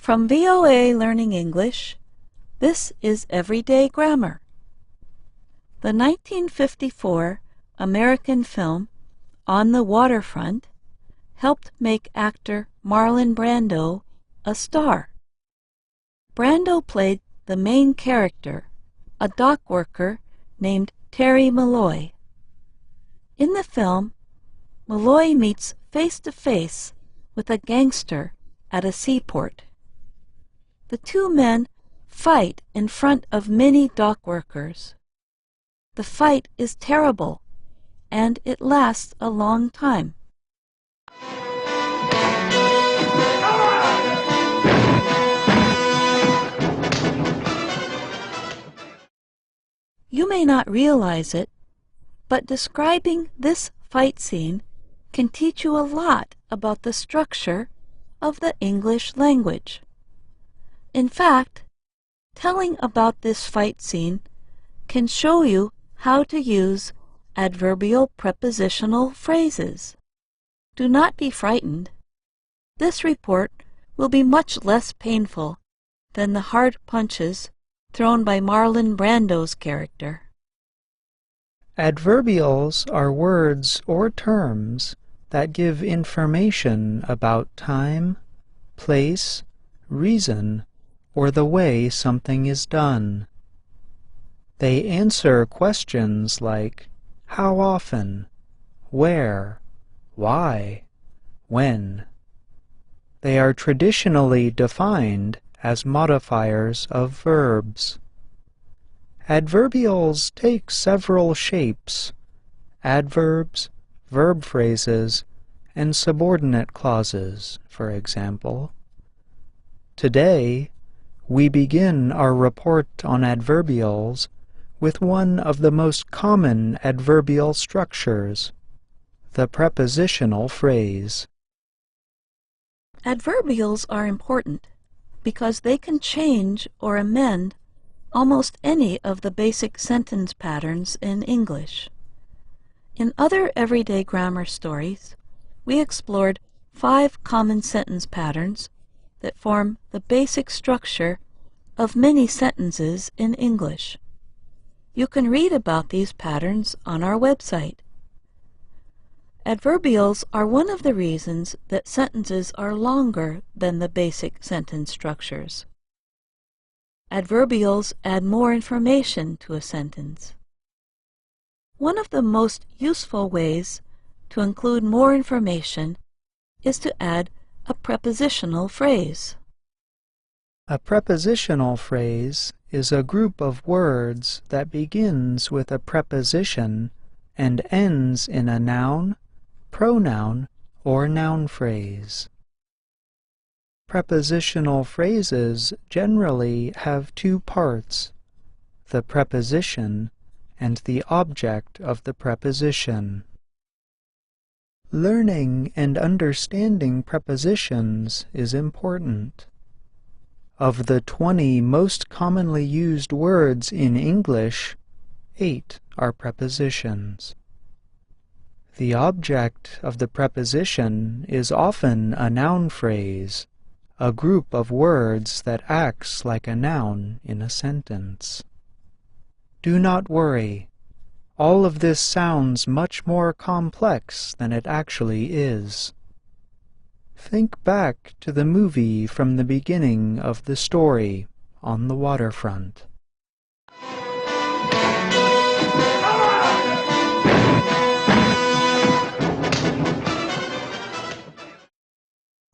From VOA Learning English, this is Everyday Grammar. The 1954 American film On the Waterfront helped make actor Marlon Brando a star. Brando played the main character, a dock worker named Terry Malloy. In the film, Malloy meets face-to-face with a gangster at a seaport. The two men fight in front of many dock workers. The fight is terrible, and it lasts a long time. You may not realize it, but describing this fight scene can teach you a lot about the structure of the English language. In fact, telling about this fight scene can show you how to use adverbial prepositional phrases. Do not be frightened. This report will be much less painful than the hard punches thrown by Marlon Brando's character. Adverbials are words or terms that give information about time, place, reason, or the way something is done. They answer questions like how often, where, why, when. They are traditionally defined as modifiers of verbs. Adverbials take several shapes: adverbs, verb phrases, and subordinate clauses, for example. Today, we begin our report on adverbials with one of the most common adverbial structures, the prepositional phrase. Adverbials are important because they can change or amend almost any of the basic sentence patterns in English. In other everyday grammar stories, we explored 5 common sentence patterns that form the basic structure of many sentences in English. You can read about these patterns on our website. Adverbials are one of the reasons that sentences are longer than the basic sentence structures. Adverbials add more information to a sentence. One of the most useful ways to include more information is to add a prepositional phrase. A prepositional phrase is a group of words that begins with a preposition and ends in a noun, pronoun, or noun phrase. Prepositional phrases generally have 2 parts: the preposition and the object of the preposition. Learning and understanding prepositions is important. Of the 20 most commonly used words in English, 8 are prepositions. The object of the preposition is often a noun phrase, a group of words that acts like a noun in a sentence. Do not worry. All of this sounds much more complex than it actually is. Think back to the movie from the beginning of the story, On the Waterfront.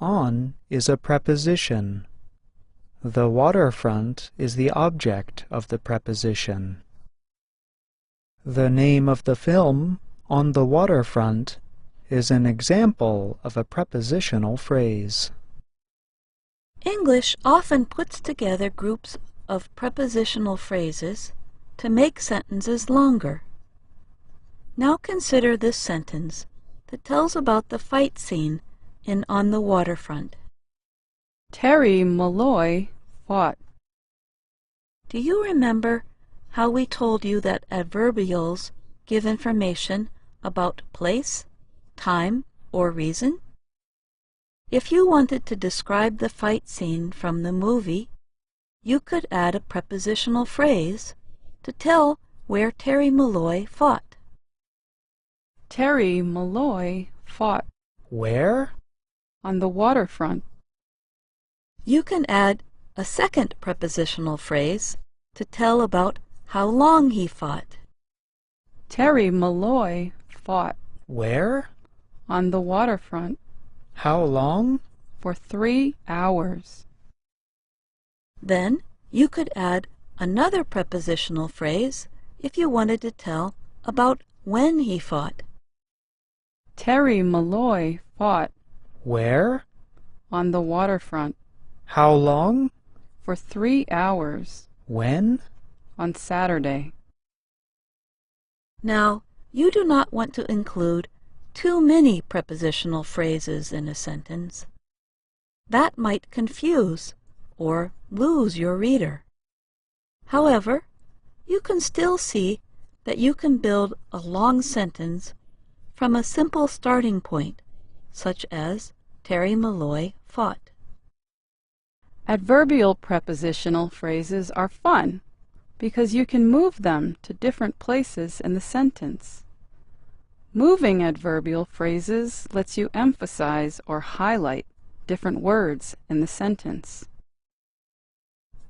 On is a preposition. The waterfront is the object of the preposition. The name of the film, On the Waterfront, is an example of a prepositional phrase. English often puts together groups of prepositional phrases to make sentences longer. Now consider this sentence that tells about the fight scene in On the Waterfront. Terry Malloy fought. Do you remember how we told you that adverbials give information about place, time, or reason? If you wanted to describe the fight scene from the movie, you could add a prepositional phrase to tell where Terry Malloy fought. Terry Malloy fought Where? on the waterfront. You can add a second prepositional phrase to tell about how long he fought. Terry Malloy fought Where? on the waterfront How long? for 3 hours. Then you could add another prepositional phrase if you wanted to tell about when he fought. Terry Malloy fought Where? on the waterfront How long? for 3 hours When? on Saturday. Now, you do not want to include too many prepositional phrases in a sentence. That might confuse or lose your reader. However, you can still see that you can build a long sentence from a simple starting point, such as Terry Malloy fought. Adverbial prepositional phrases are fun because you can move them to different places in the sentence. Moving adverbial phrases lets you emphasize or highlight different words in the sentence.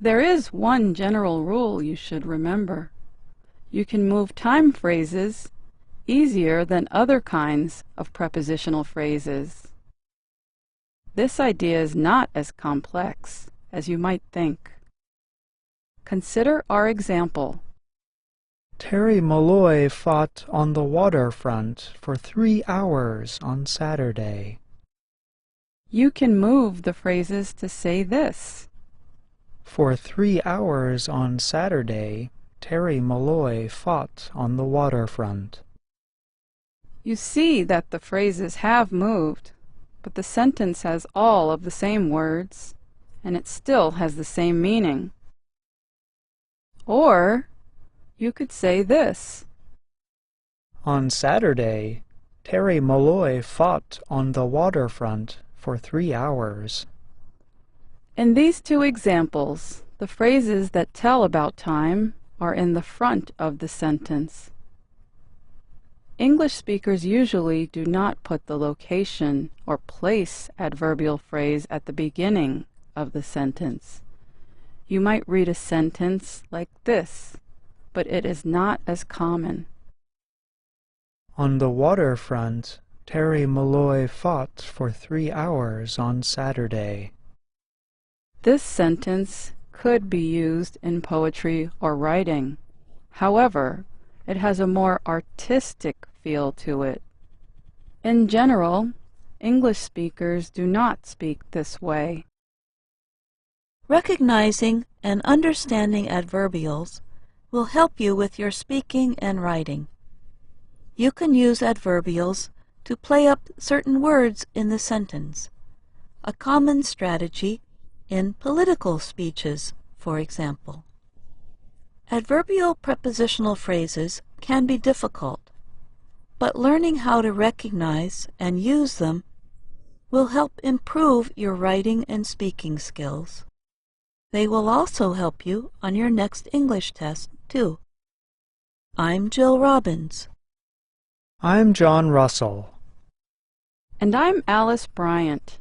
There is one general rule you should remember. You can move time phrases easier than other kinds of prepositional phrases. This idea is not as complex as you might think. Consider our example. Terry Malloy fought on the waterfront for 3 hours on Saturday. You can move the phrases to say this. For 3 hours on Saturday, Terry Malloy fought on the waterfront. You see that the phrases have moved, but the sentence has all of the same words, and it still has the same meaning. Or you could say this. On Saturday, Terry Malloy fought on the waterfront for 3 hours. In these two examples, the phrases that tell about time are in the front of the sentence. English speakers usually do not put the location or place adverbial phrase at the beginning of the sentence. You might read a sentence like this, but it is not as common. On the waterfront, Terry Malloy fought for 3 hours on Saturday. This sentence could be used in poetry or writing. However, it has a more artistic feel to it. In general, English speakers do not speak this way. Recognizing and understanding adverbials will help you with your speaking and writing. You can use adverbials to play up certain words in the sentence, a common strategy in political speeches, for example. Adverbial prepositional phrases can be difficult, but learning how to recognize and use them will help improve your writing and speaking skills. They will also help you on your next English test, too. I'm Jill Robbins. I'm John Russell. And I'm Alice Bryant.